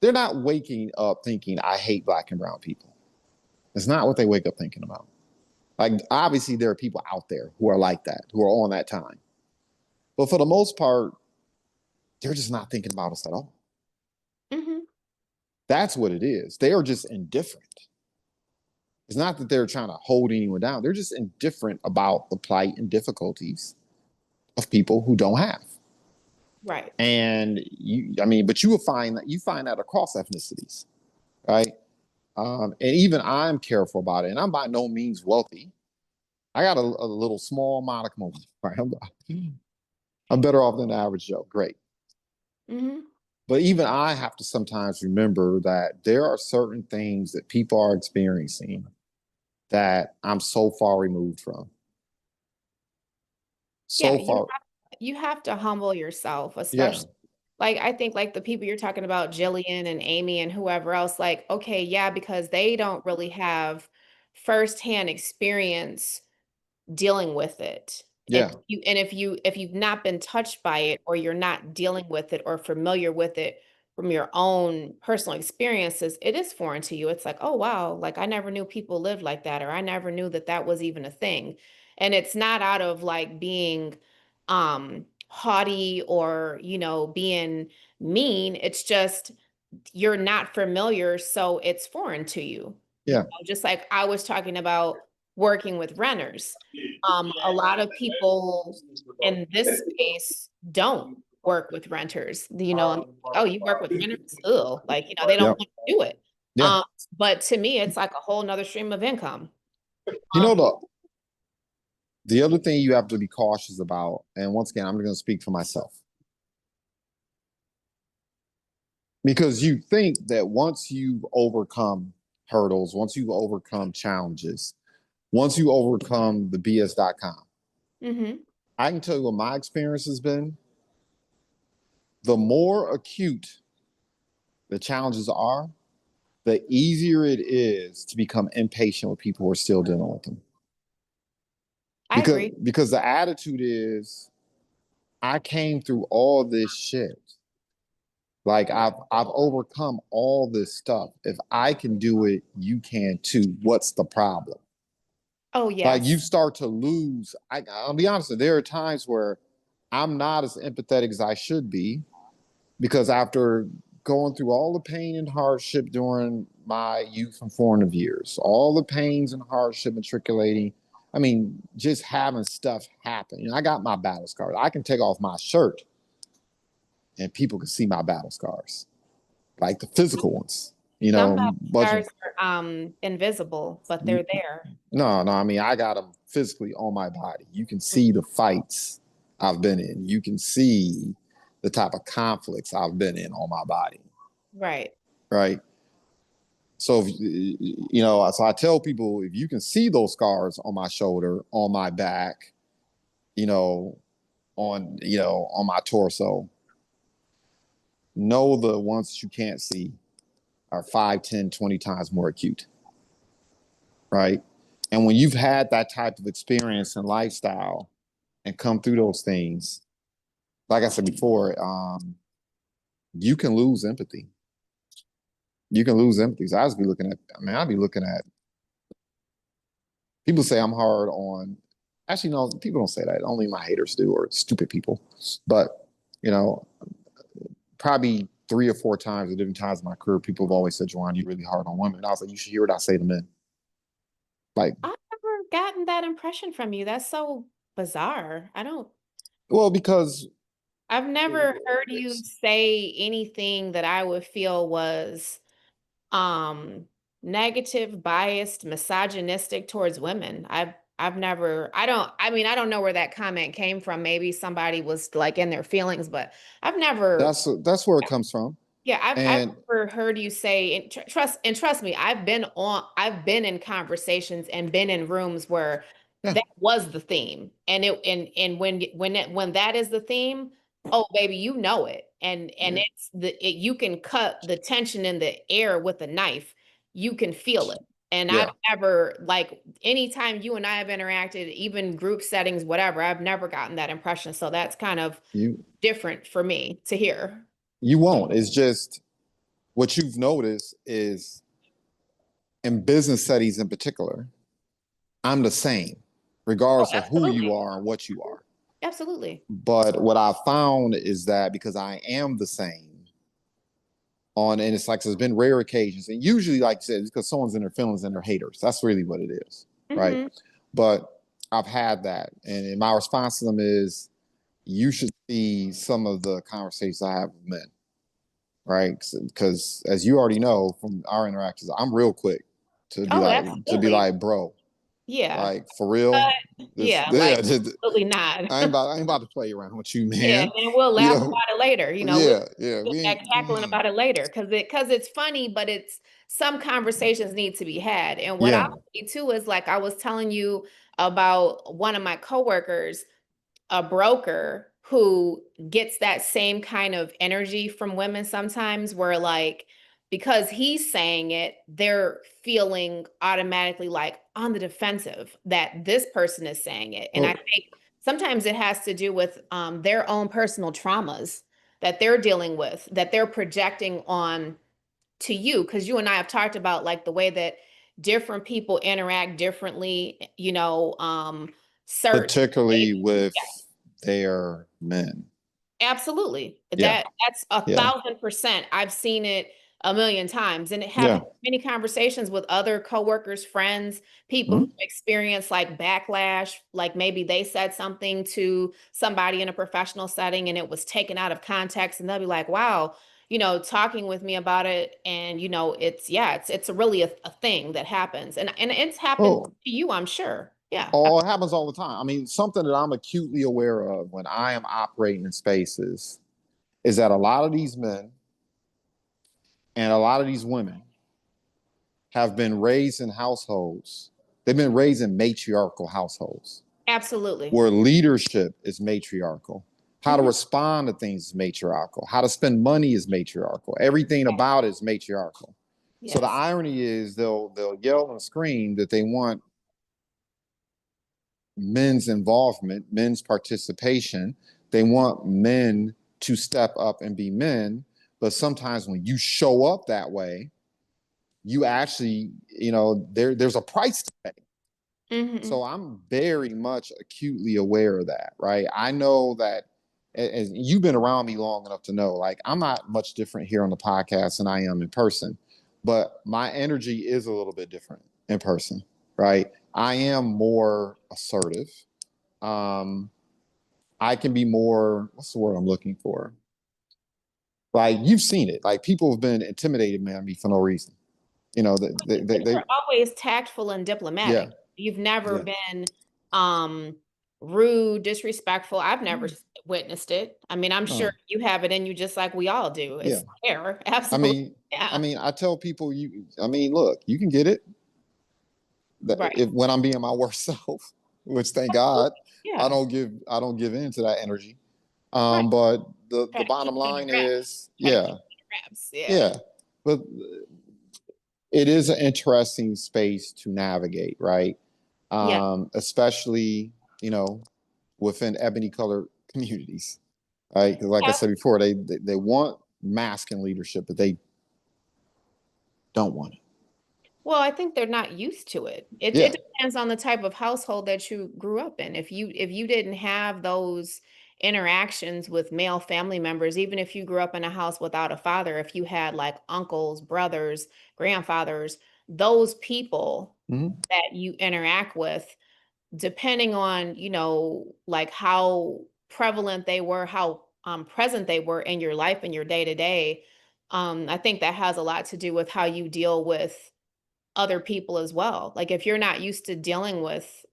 They're not waking up thinking I hate black and brown people. It's not what they wake up thinking about. Like obviously there are people out there who are like that, who are on that time. But for the most part, they're just not thinking about us at all. Hmm. That's what it is. They are just indifferent. It's not that they're trying to hold anyone down. They're just indifferent about the plight and difficulties of people who don't have. Right. And I mean, but you find that across ethnicities, right? And even I'm careful about it. And I'm by no means wealthy. I got a little small modicum of right? I'm better off than the average Joe. Great. Hmm. But even I have to sometimes remember that there are certain things that people are experiencing that I'm so far removed from. Yeah, So far. you have to humble yourself, Yeah. especially like I think like the people you're talking about, Jillian and Amy and whoever else, like, okay, yeah, because they don't really have firsthand experience dealing with it. And Yeah. if you've not been touched by it, or you're not dealing with it or familiar with it from your own personal experiences, it is foreign to you. It's like, oh wow, like I never knew people lived like that, or I never knew that that was even a thing. And it's not out of like being haughty or, being mean. It's just you're not familiar, so it's foreign to you. Yeah. Just like I was talking about working with renters. A lot of people in this space don't work with renters, and oh, you work with renters? Ugh, like, they don't Yeah. want to do it. Yeah. Um, but to me, it's like a whole nother stream of income. You Um, know the other thing you have to be cautious about, and once again, I'm going to speak for myself. Because you think that once you've overcome hurdles, once you've overcome challenges, once you overcome the BS.com, mhm. I can tell you what my experience has been. The more acute the challenges are, the easier it is to become impatient with people who are still dealing with them. I Because agree. because the attitude is, I came through all this shit. Like I've overcome all this stuff. If I can do it, you can too. What's the problem? Oh, Like you yes. start to lose. I'll be honest, there are times where I'm not as empathetic as I should be, because after going through all the pain and hardship during my youth and formative years, all the pains and hardship and triculating, I mean, just having stuff happen. I got my battle scars. I can take off my shirt and people can see my battle scars, like the physical ones. Some battle Wasn't scars are invisible, but they're there. no. I mean, I got them physically on my body. You can see the fights I've been in. You can see the type of conflicts I've been in on my body. Right. Right. So, so I tell people, if you can see those scars on my shoulder, on my back, on my torso, know the ones that you can't see are 5, 10, 20 times more acute. Right. And when you've had that type of experience and lifestyle and come through those things, like I said before, you can lose empathy. You can lose empathy. So I'd be looking at, people say I'm hard on, actually, no, people don't say that. Only my haters do, or stupid people. But, probably 3 or 4 times at different times in my career, people have always said, Juwan, you're really hard on women. And I was like, you should hear what I say to men. Like, I've never gotten that impression from you. That's so bizarre. well, because I've never heard you say anything that I would feel was negative, biased, misogynistic towards women. I've never, I don't know where that comment came from. Maybe somebody was like in their feelings, but I've never, that's where it comes from. yeah, I've And never heard you say, and trust me, I've been in conversations and been in rooms where yeah, that was the theme. And when that is the theme, oh baby, you know it. And yeah, you can cut the tension in the air with a knife. You can feel it. And I've yeah, never, like, anytime you and I have interacted, even group settings, whatever, I've never gotten that impression. So that's kind of you different for me to hear. you won't. It's just what you've noticed is in business settings in particular, I'm the same, Oh, regardless of who you absolutely. are and what you are. Absolutely. But what I found is that because I am the same and it's like, so there's been rare occasions, and usually, like you said, it's because someone's in their feelings and they're haters. That's really what it is, right? Hmm. But I've had that, and my response to them is, you should see some of the conversations I have with men, right? Because as you already know from our interactions, I'm real quick Oh, to be absolutely. like, bro, Yeah. like for real, this, Yeah, like yeah, absolutely not. I ain't about to play around with you, Yeah, man. and we'll You laugh know, about it later. We'll yeah, get we back ain't. cackling about it later because it's funny, but it's some conversations need to be had. And what I'll Yeah. say too is, like I was telling you about one of my coworkers, a broker who gets that same kind of energy from women sometimes, where, like, because he's saying it, they're feeling automatically like on the defensive that this person is saying it. And I Well, think sometimes it has to do with their own personal traumas that they're dealing with, that they're projecting on to you, because you and I have talked about, like, the way that different people interact differently, certain particularly with their men. absolutely. Yeah. That's a Yeah. 1000%. I've seen it a million times, and it Yeah. happened in many conversations with other coworkers, friends, people who Mhm. experience like backlash, like maybe they said something to somebody in a professional setting and it was taken out of context, and they'll be like, "Wow, talking with me about it." And it's really a thing that happens, and it's happened Oh, to you, I'm sure. Yeah. oh, it happens all the time. I mean, something that I'm acutely aware of when I am operating in spaces is that a lot of these men and a lot of these women have been raised in households. They've been raised in matriarchal households Absolutely. where leadership is matriarchal. How to Hmm. respond to things is matriarchal. How to spend money is matriarchal. Everything about it is matriarchal. So the Yes. irony is they'll yell and scream that they want men's involvement, men's participation. They want men to step up and be men. But sometimes when you show up that way, you actually, there's a price to pay. Hmm. So I'm very much acutely aware of that, right? I know that as you've been around me long enough to know, like, I'm not much different here on the podcast than I am in person, but my energy is a little bit different in person, right? I am more assertive. Um, I can be more, what's the word I'm looking for? Like, you've seen it. Like, people have been intimidated by me for no reason. But you're always tactful and Yeah, diplomatic. You've never yeah. been um rude, disrespectful. I've never witnessed it. I mean, I'm sure Oh, you have it in you just like we all do. yeah. It's there. I Absolutely. mean, I Yeah. mean, I tell people I mean, look, you can get it Right. if when I'm being my worst self, which thank God Yeah. I don't give in to that energy. Right. But Try the to keep bottom it under line wraps. is, Try to keep yeah, it under wraps. Yeah. yeah. But it is an interesting space to navigate, right? Yeah. Especially, you know, within ebony colored communities, right? Because like I Yeah. said before, they want masculine leadership, but they don't want it. Well, I think they're not used to it. It Yeah. depends on the type of household that you grew up in. If you didn't have those interactions with male family members, even if you grew up in a house without a father, if you had like uncles, brothers, grandfathers, those people Mhm. that you interact with, depending on, like how prevalent they were, how present they were in your life and your day to day, I think that has a lot to do with how you deal with other people as well. Like if you're not used to dealing with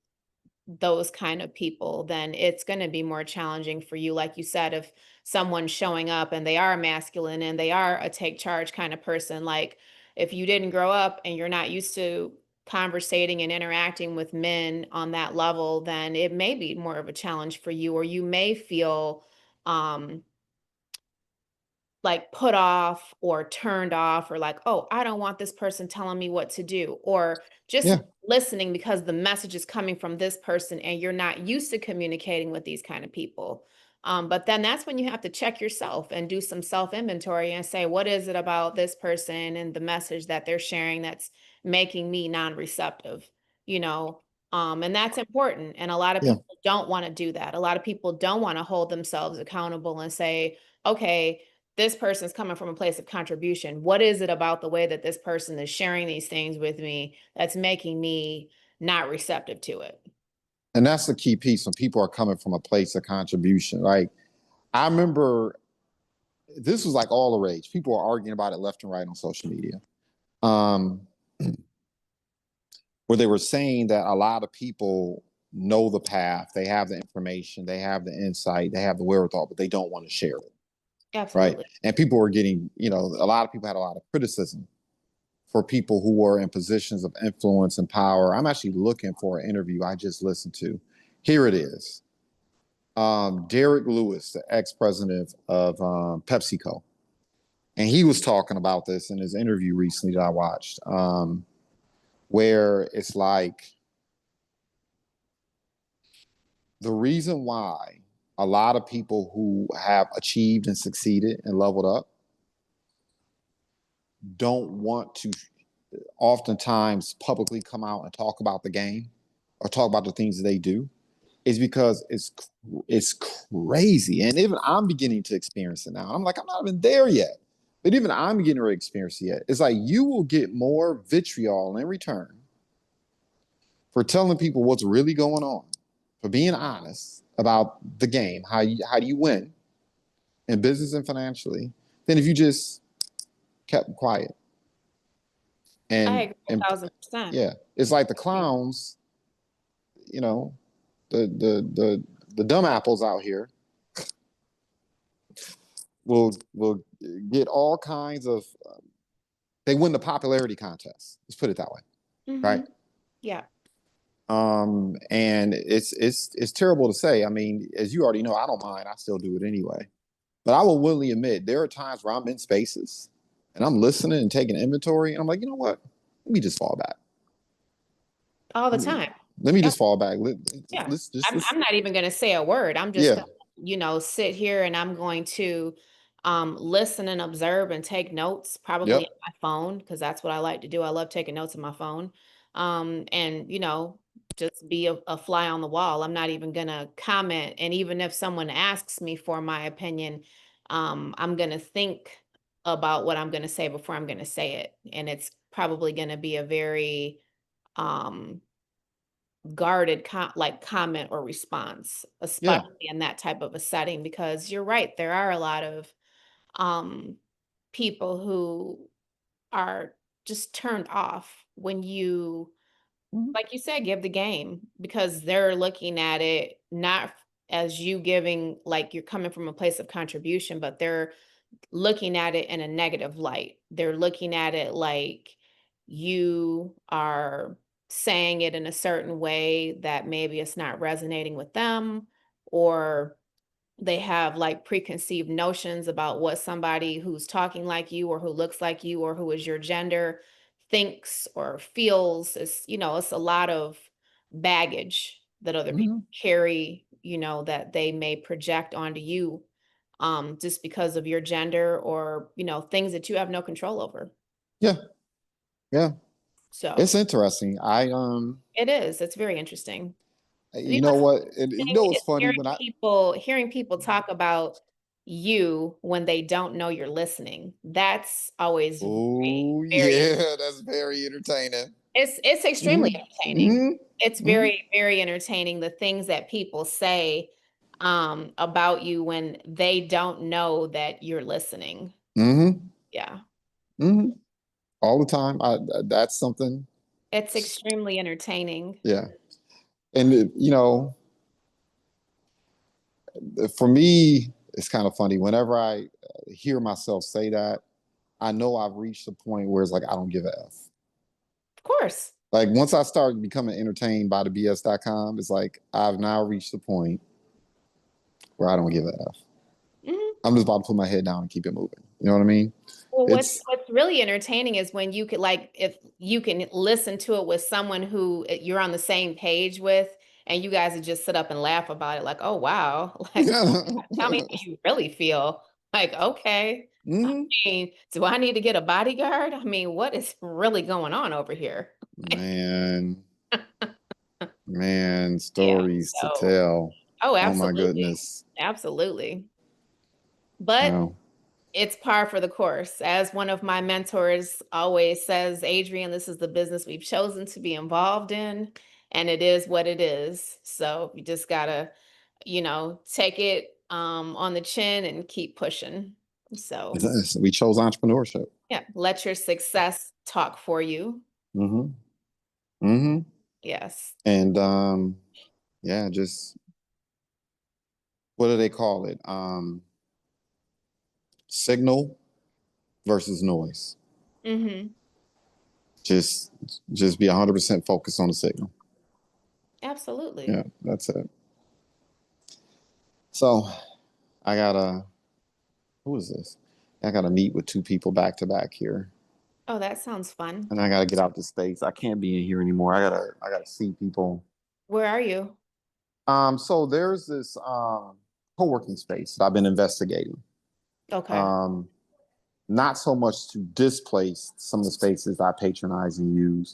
those kind of people, then it's going to be more challenging for you. Like you said, if someone's showing up and they are masculine and they are a take charge kind of person, like if you didn't grow up and you're not used to conversating and interacting with men on that level, then it may be more of a challenge for you, or you may feel um like put off or turned off, or like, oh, I don't want this person telling me what to do, or just Yeah. listening because the message is coming from this person and you're not used to communicating with these kind of people. But then that's when you have to check yourself and do some self inventory and say, what is it about this person and the message that they're sharing that's making me non receptive? You know, and that's important. And a lot of Yeah. people don't want to do that. A lot of people don't want to hold themselves accountable and say, okay, this person's coming from a place of contribution. What is it about the way that this person is sharing these things with me that's making me not receptive to it? And that's the key piece when people are coming from a place of contribution. Like I remember this was like all the rage. People are arguing about it left and right on social media. Um, where they were saying that a lot of people know the path, they have the information, they have the insight, they have the wherewithal, but they don't want to share it. Right. Absolutely. And people were getting, a lot of people had a lot of criticism for people who were in positions of influence and power. I'm actually looking for an interview I just listened to. Here it is. Derek Lewis, the ex-president of PepsiCo. And he was talking about this in his interview recently that I watched, where it's like the reason why a lot of people who have achieved and succeeded and leveled up don't want to oftentimes publicly come out and talk about the game or talk about the things that they do is because it's crazy. And even I'm beginning to experience it now. I'm like, I'm not even there yet. But even I'm beginning to experience it yet. It's like you will get more vitriol in return for telling people what's really going on, for being honest about the game, how do you win in business and financially, than if you just kept quiet. I And agree and 1000%. yeah, it's like the clowns, you know, the dumb apples out here will get all kinds of they win the popularity contest. Let's put it that way, right? Hmm. Yeah. And it's terrible to say. I mean, as you already know, I don't mind. I still do it anyway. But I will willingly admit there are times where I'm in spaces and I'm listening and taking inventory, and I'm like, you know what? Let me just fall back. All the Let me, time. let me Yeah. just fall back. Yeah. Let's just I'm not even going to say a word. I'm just yeah, going to, sit here and I'm going to listen and observe and take notes, probably yep, on my phone, because that's what I like to do. I love taking notes on my phone. And, just be a fly on the wall. I'm not even going to comment. And even if someone asks me for my opinion, I'm going to think about what I'm going to say before I'm going to say it. And it's probably going to be a very, um, guarded like comment or response, yeah, especially in that type of a setting, because you're right, there are a lot of um people who are just turned off when you, mhm, like you said, give the game, because they're looking at it not as you giving, like you're coming from a place of contribution, but they're looking at it in a negative light. They're looking at it like you are saying it in a certain way that maybe it's not resonating with them, or they have like preconceived notions about what somebody who's talking like you or who looks like you or who is your gender thinks or feels. Is, it's a lot of baggage that other people Mhm. carry, that they may project onto you, just because of your gender, or things that you have no control over. Yeah, yeah. So It's interesting. it is. It's very interesting. You know what? And you Thing know is what's funny when I hearing people talk about you when they don't know you're listening. That's always oh very, yeah, that's very entertaining. it's extremely Hmm. entertaining. Hmm. It's Hmm. very, very entertaining, the things that people say about you when they don't know that you're listening. Hmm. Yeah. Hmm. All the time. That's something. It's extremely entertaining. Yeah. And for me, it's kind of funny. Whenever I hear myself say that, I know I've reached a point where it's like I don't give a F. Of course. Like once I start becoming entertained by the BS.com, it's like I've now reached the point where I don't give a F. Mhm. I'm just about to put my head down and keep it moving. You know what I mean? Well, It's what's really entertaining is when you could, like, if you can listen to it with someone who you're on the same page with, and you guys would just sit up and laugh about it, like, oh wow, like, tell me how you really feel. Like, okay, I Mhm. mean, do I need to get a bodyguard? I mean, what is really going on over here? Man, man, Yeah. stories to So, tell. oh, Oh my absolutely, goodness. absolutely. But Wow. it's par for the course. As one of my mentors always says, Adrian, this is the business we've chosen to be involved in, and it is what it is. So you just gotta, take it on the chin and keep pushing. So We chose entrepreneurship. yeah, let your success talk for you. Hmm. Hmm. Yes. And yeah, just what do they call it? Signal versus noise. Mm-hmm. Just just be 100% focused on the signal. Absolutely. Yeah, that's it. So I gotta who is this? I gotta meet with two people back to back here. Oh, that sounds fun. And I gotta get out the space. I can't be in here anymore. I gotta see people. Where are you? So there's this co-working space that I've been investigating. Okay. Um, not so much to displace some of the spaces I patronize and use,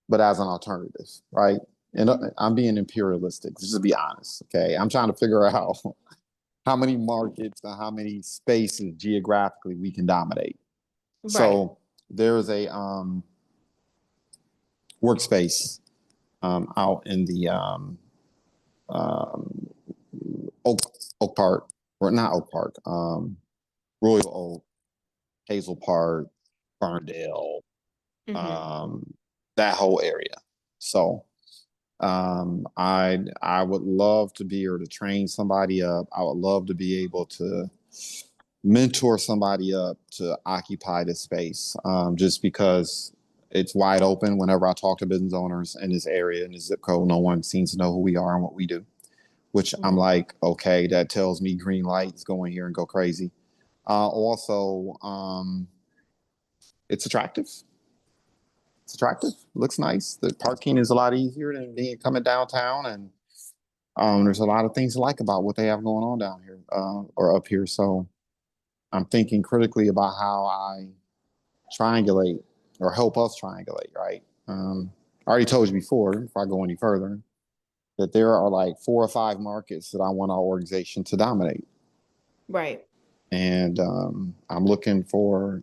but as an alternative, right? And Mhm. I'm being imperialistic, just to be honest. Okay. I'm trying to figure out how many markets and how many spaces geographically we can dominate. Right. So there's a workspace out in the um, Oak Oak Park, or not Oak Park, Royal Oak, Hazel Park, Ferndale, Mm-hmm. that whole area. So I would love to be able to train somebody up. I would love to be able to mentor somebody up to occupy this space, just because it's wide open. Whenever I talk to business owners in this area, in the zip code, no one seems to know who we are and what we do, which I'm like, okay, that tells me green lights, go in here and go crazy. Also, it's attractive. It's attractive. Looks nice. The parking is a lot easier than being coming downtown, and there's a lot of things to like about what they have going on down here, or up here. So I'm thinking critically about how I triangulate or help us triangulate. Right. I already told you before, if I go any further, that there are like 4 or 5 markets that I want our organization to dominate, Right. and I'm looking for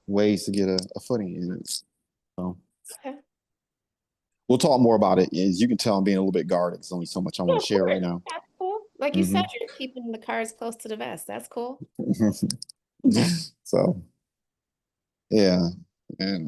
ways to get a footing in it. So Okay. we'll talk more about it. As you can tell, I'm being a little bit guarded. There's only so much I Yeah, want to of share course. right now. That's cool. Like you said, Hmm. you're keeping the cards close to the vest. That's cool. So yeah, and